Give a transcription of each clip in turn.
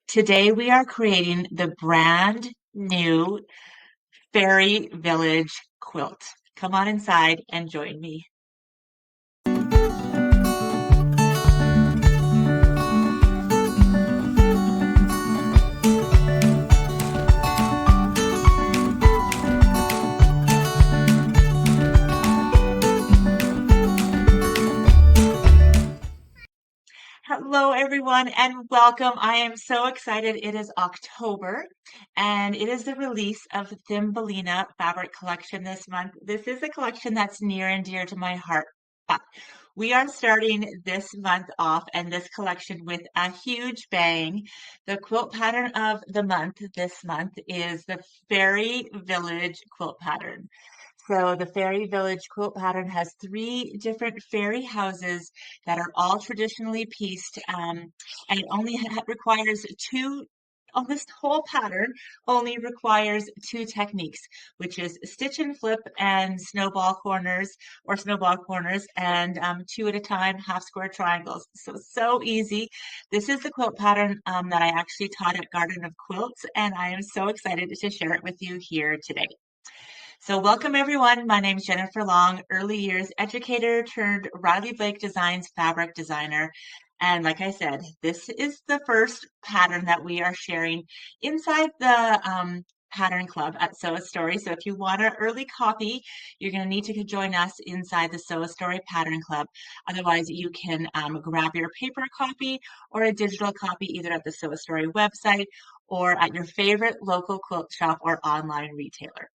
Today we are creating the brand new Fairy Village Quilt. Come on inside and join me. Hello, everyone, and welcome. I am so excited. It is October, and it is the release of the Thumbelina fabric collection this month. This is a collection that's near and dear to my heart. But we are starting this month off and this collection with a huge bang. The quilt pattern of the month this month is the Fairy Village quilt pattern. So the Fairy Village quilt pattern has three different fairy houses that are all traditionally pieced, and it only requires two. On this whole pattern only requires two techniques, which is stitch and flip and snowball corners, and two at a time, half square triangles. So easy. This is the quilt pattern that I actually taught at Garden of Quilts, and I am so excited to share it with you here today. So welcome everyone. My name is Jennifer Long, early years educator turned Riley Blake Designs fabric designer. And like I said, this is the first pattern that we are sharing inside the Pattern Club at Sew a Story. So if you want an early copy, you're going to need to join us inside the Sew a Story Pattern Club. Otherwise, you can grab your paper copy or a digital copy either at the Sew a Story website or at your favorite local quilt shop or online retailer.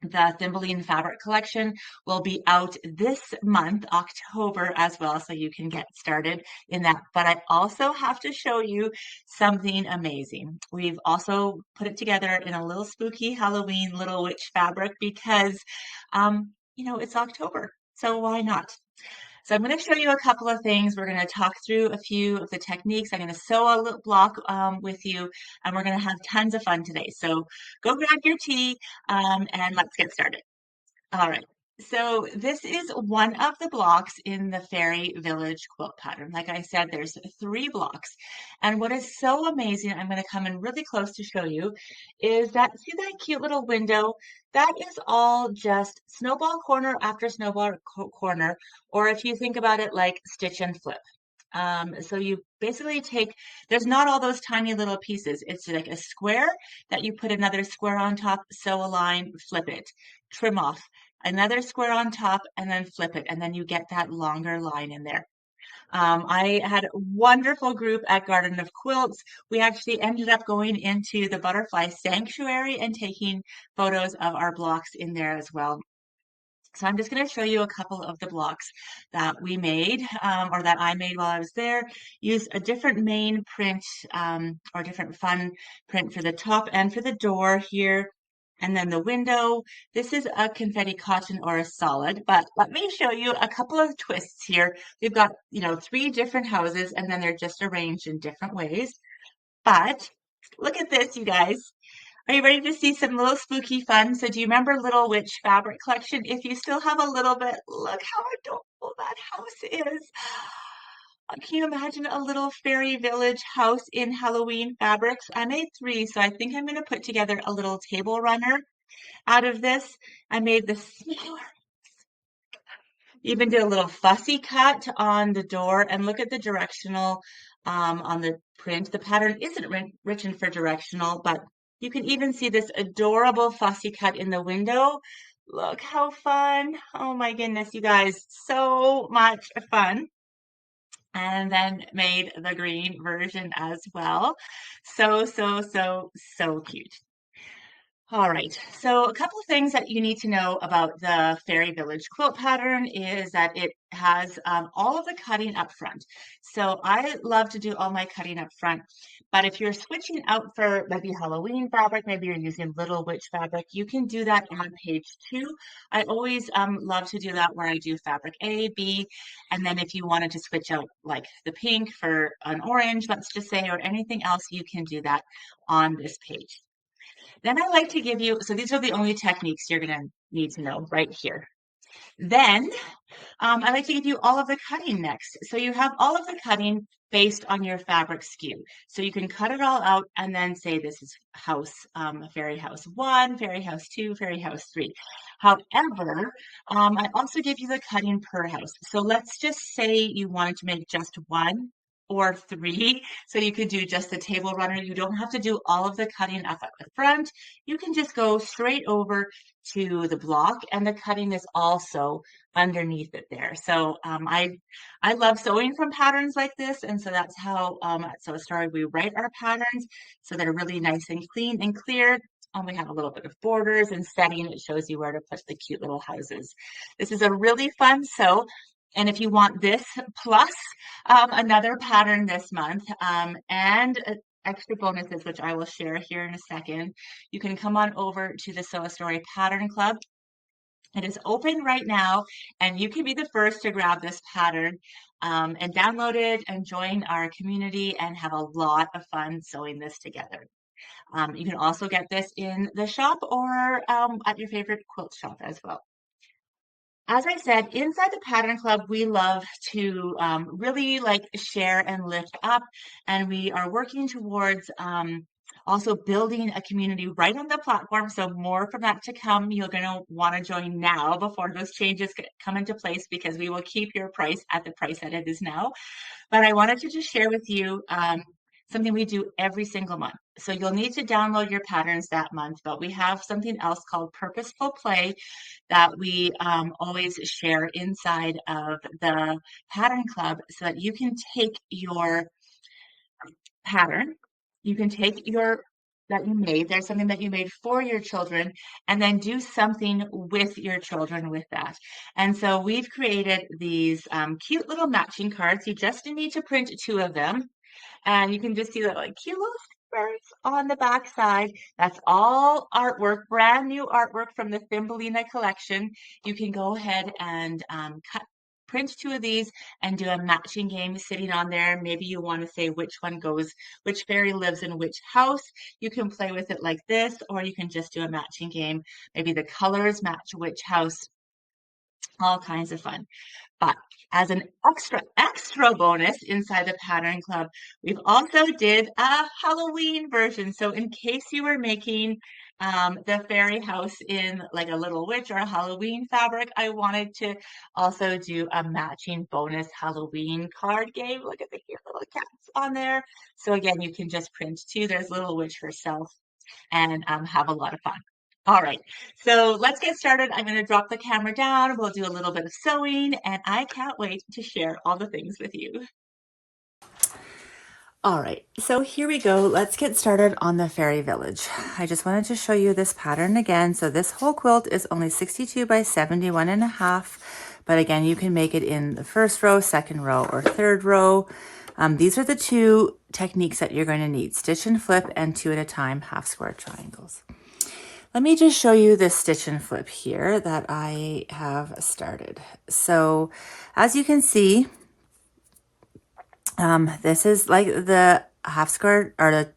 The Thumbelina fabric collection will be out this month, October, as well, so you can get started in that. But I also have to show you something amazing. We've also put it together in a little spooky Halloween little witch fabric because, it's October, so why not? So I'm going to show you a couple of things. We're going to talk through a few of the techniques. I'm going to sew a little block with you, and we're going to have tons of fun today. So go grab your tea, and let's get started. All right. So this is one of the blocks in the Fairy Village quilt pattern. Like I said, there's three blocks. And what is so amazing, I'm going to come in really close to show you, is that, see that cute little window? That is all just snowball corner after snowball corner, or if you think about it like stitch and flip. So you basically take, there's not all those tiny little pieces. It's like a square that you put another square on top, sew a line, flip it, trim off, another square on top, and then flip it. And then you get that longer line in there. I had a wonderful group at Garden of Quilts. We actually ended up going into the butterfly sanctuary and taking photos of our blocks in there as well. So I'm just going to show you a couple of the blocks that we made or that I made while I was there. Use a different main print or different fun print for the top and for the door here. And then the window, this is a confetti cotton or a solid, but let me show you a couple of twists here. We've got, three different houses and then they're just arranged in different ways. But look at this, you guys. Are you ready to see some little spooky fun? So do you remember Little Witch fabric collection? If you still have a little bit, look how adorable that house is. Can you imagine a little fairy village house in Halloween fabrics? I made three, so I think I'm going to put together a little table runner out of this. I made the smaller. Even did a little fussy cut on the door, and look at the directional on the print. The pattern isn't written for directional, but you can even see this adorable fussy cut in the window. Look how fun. Oh my goodness, you guys, so much fun. And then made the green version as well. So cute. All right, so a couple of things that you need to know about the Fairy Village quilt pattern is that it has all of the cutting up front. So I love to do all my cutting up front, but if you're switching out for maybe Halloween fabric, maybe you're using Little Witch fabric, you can do that on page 2. I always love to do that where I do fabric A, B, and then if you wanted to switch out like the pink for an orange, let's just say, or anything else, you can do that on this page. Then I like to give you, so these are the only techniques you're going to need to know right here. Then I'd like to give you all of the cutting next. So you have all of the cutting based on your fabric SKU. So you can cut it all out and then say this is house, fairy house 1, fairy house 2, fairy house 3. However, I also give you the cutting per house. So let's just say you wanted to make just 1 or 3. So you could do just the table runner. You don't have to do all of the cutting up at the front. You can just go straight over to the block, and the cutting is also underneath it there. So I love sewing from patterns like this, and so that's how at Sew Story we write our patterns so they're really nice and clean and clear. We have a little bit of borders and setting. It shows you where to put the cute little houses. This is a really fun sew. And if you want this plus another pattern this month and extra bonuses, which I will share here in a second, you can come on over to the Sew Story Pattern Club. It is open right now, and you can be the first to grab this pattern and download it and join our community and have a lot of fun sewing this together. You can also get this in the shop or at your favorite quilt shop as well. As I said, inside the Pattern Club, we love to really like share and lift up, and we are working towards also building a community right on the platform. So more from that to come. You're going to want to join now before those changes come into place, because we will keep your price at the price that it is now. But I wanted to just share with you something we do every single month. So you'll need to download your patterns that month, but we have something else called Purposeful Play that we always share inside of the Pattern Club, so that you can take your pattern, you can take your that you made, there's something that you made for your children, and then do something with your children with that. And so we've created these cute little matching cards. You just need to print 2 of them, and you can just see that like cute little stickers on the back side. That's all artwork, brand new artwork from the Thumbelina collection. You can go ahead and print 2 of these and do a matching game sitting on there. Maybe you want to say which one goes, which fairy lives in which house. You can play with it like this, or you can just do a matching game. Maybe the colors match which house. All kinds of fun. But as an extra bonus inside the Pattern Club, we've also did a Halloween version. So in case you were making the fairy house in like a little witch or a Halloween fabric, I wanted to also do a matching bonus Halloween card game. Look at the cute little cats on there. So again, you can just print 2. There's little witch herself, and have a lot of fun. All right, so let's get started. I'm going to drop the camera down. We'll do a little bit of sewing, and I can't wait to share all the things with you. All right, so here we go. Let's get started on the Fairy Village. I just wanted to show you this pattern again. So this whole quilt is only 62 by 71.5, but again, you can make it in the first row, second row, or third row. These are the 2 techniques that you're going to need: stitch and flip and 2 at a time half square triangles. Let me just show you this stitch and flip here that I have started. So as you can see, this is like the half square or the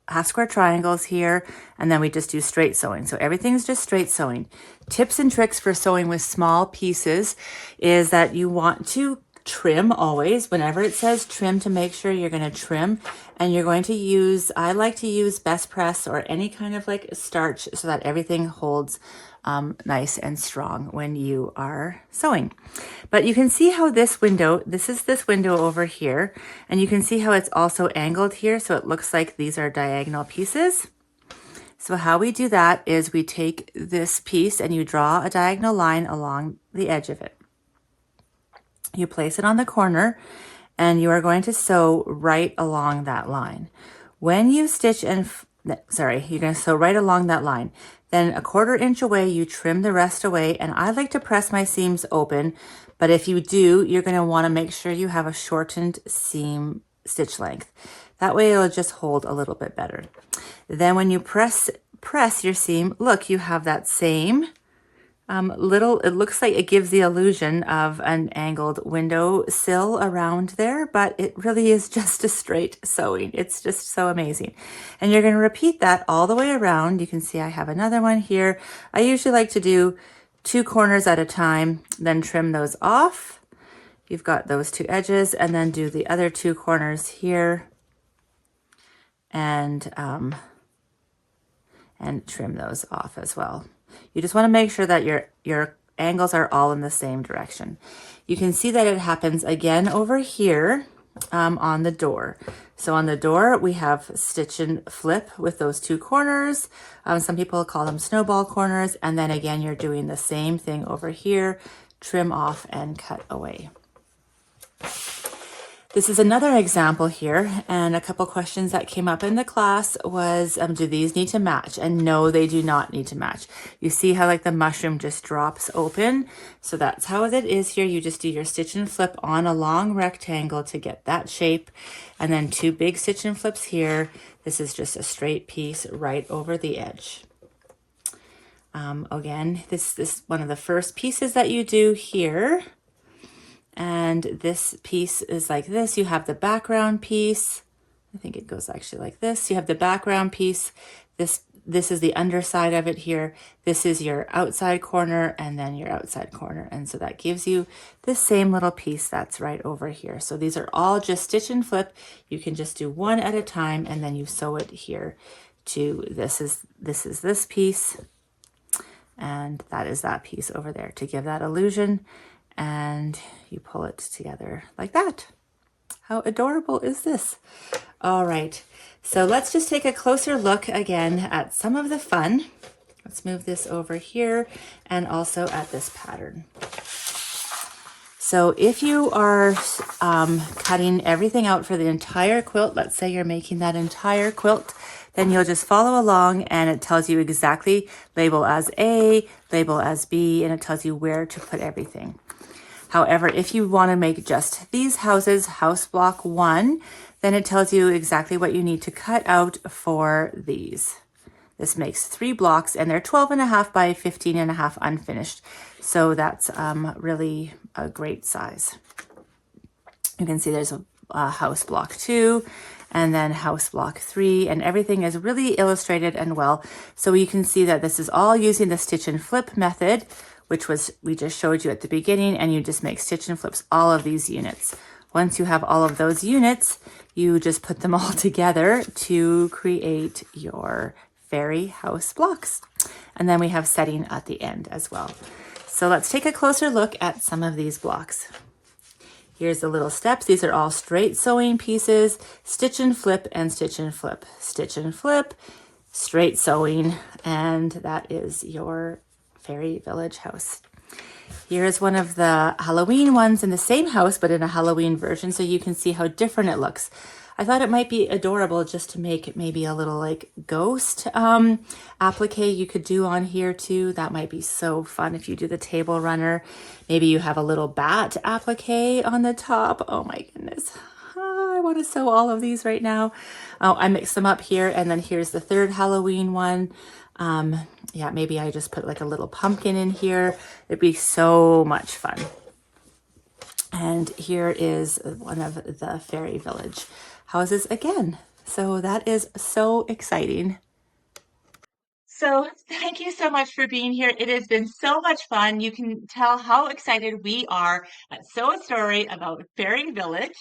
half square triangles here, and then we just do straight sewing. So everything's just straight sewing. Tips and tricks for sewing with small pieces is that you want to trim always. Whenever it says trim, to make sure you're going to trim, and you're going to use, I like to use best press or any kind of like starch so that everything holds nice and strong when you are sewing. But you can see how this window, this is this window over here, and you can see how it's also angled here, so it looks like these are diagonal pieces. So how we do that is we take this piece and you draw a diagonal line along the edge of it. You place it on the corner, and you are going to sew right along that line. When you stitch and, you're going to sew right along that line. Then a 1/4 inch away, you trim the rest away, and I like to press my seams open, but if you do, you're going to want to make sure you have a shortened seam stitch length. That way it'll just hold a little bit better. Then when you press your seam, look, you have that same it looks like it gives the illusion of an angled window sill around there, but it really is just a straight sewing. It's just so amazing. And you're going to repeat that all the way around. You can see I have another one here. I usually like to do 2 corners at a time, then trim those off. You've got those 2 edges, and then do the other 2 corners here and trim those off as well. You just want to make sure that your angles are all in the same direction. You can see that it happens again over here on the door. So on the door, we have stitch and flip with those 2 corners. Some people call them snowball corners. And then again, you're doing the same thing over here, trim off and cut away. This is another example here, and a couple questions that came up in the class was, do these need to match? And no, they do not need to match. You see how like the mushroom just drops open? So that's how it is here. You just do your stitch and flip on a long rectangle to get that shape, and then 2 big stitch and flips here. This is just a straight piece right over the edge. Again, this is one of the first pieces that you do here. And this piece is like this. You have the background piece. I think it goes actually like this. You have the background piece. This is the underside of it here. This is your outside corner and then your outside corner. And so that gives you the same little piece that's right over here. So these are all just stitch and flip. You can just do one at a time and then you sew it here to this is this piece. And that is that piece over there to give that illusion. And you pull it together like that. How adorable is this? All right, so let's just take a closer look again at some of the fun. Let's move this over here and also at this pattern. So if you are cutting everything out for the entire quilt, let's say you're making that entire quilt, then you'll just follow along and it tells you exactly label as A, label as B, and it tells you where to put everything. However, if you want to make just these houses, house block 1, then it tells you exactly what you need to cut out for these. This makes 3 blocks and they're 12.5 by 15.5 unfinished. So that's really a great size. You can see there's a house block 2 and then house block 3, and everything is really illustrated and well. So you can see that this is all using the stitch and flip method, which was we just showed you at the beginning, and you just make stitch and flips all of these units. Once you have all of those units, you just put them all together to create your fairy house blocks. And then we have setting at the end as well. So let's take a closer look at some of these blocks. Here's the little steps. These are all straight sewing pieces, stitch and flip and stitch and flip, stitch and flip, straight sewing, and that is your Fairy Village house. Here's one of the Halloween ones in the same house, but in a Halloween version, so you can see how different it looks. I thought it might be adorable just to make maybe a little like ghost applique you could do on here too. That might be so fun if you do the table runner. Maybe you have a little bat applique on the top. Oh my goodness. I want to sew all of these right now. Oh, I mixed them up here, and then here's the third Halloween one. Yeah, maybe I just put like a little pumpkin in here. It'd be so much fun. And here is one of the Fairy Village houses again. So that is so exciting. So thank you so much for being here. It has been so much fun. You can tell how excited we are at Sew a Story about Fairy Village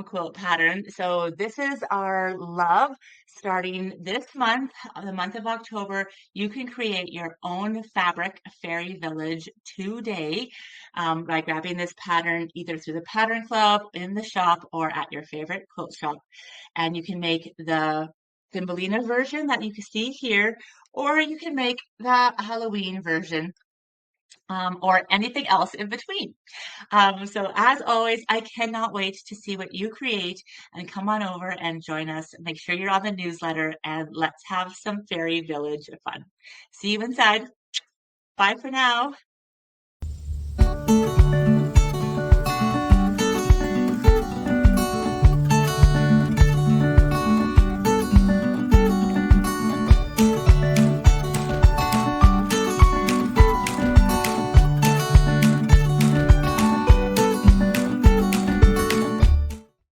quilt pattern. So this is our love starting this month, the month of October. You can create your own fabric Fairy Village today by grabbing this pattern either through the Pattern Club, in the shop, or at your favorite quilt shop. And you can make the Thumbelina version that you can see here, or you can make the Halloween version or anything else in between. So as always, I cannot wait to see what you create, and come on over and join us. Make sure you're on the newsletter and let's have some Fairy Village fun. See you inside. Bye for now.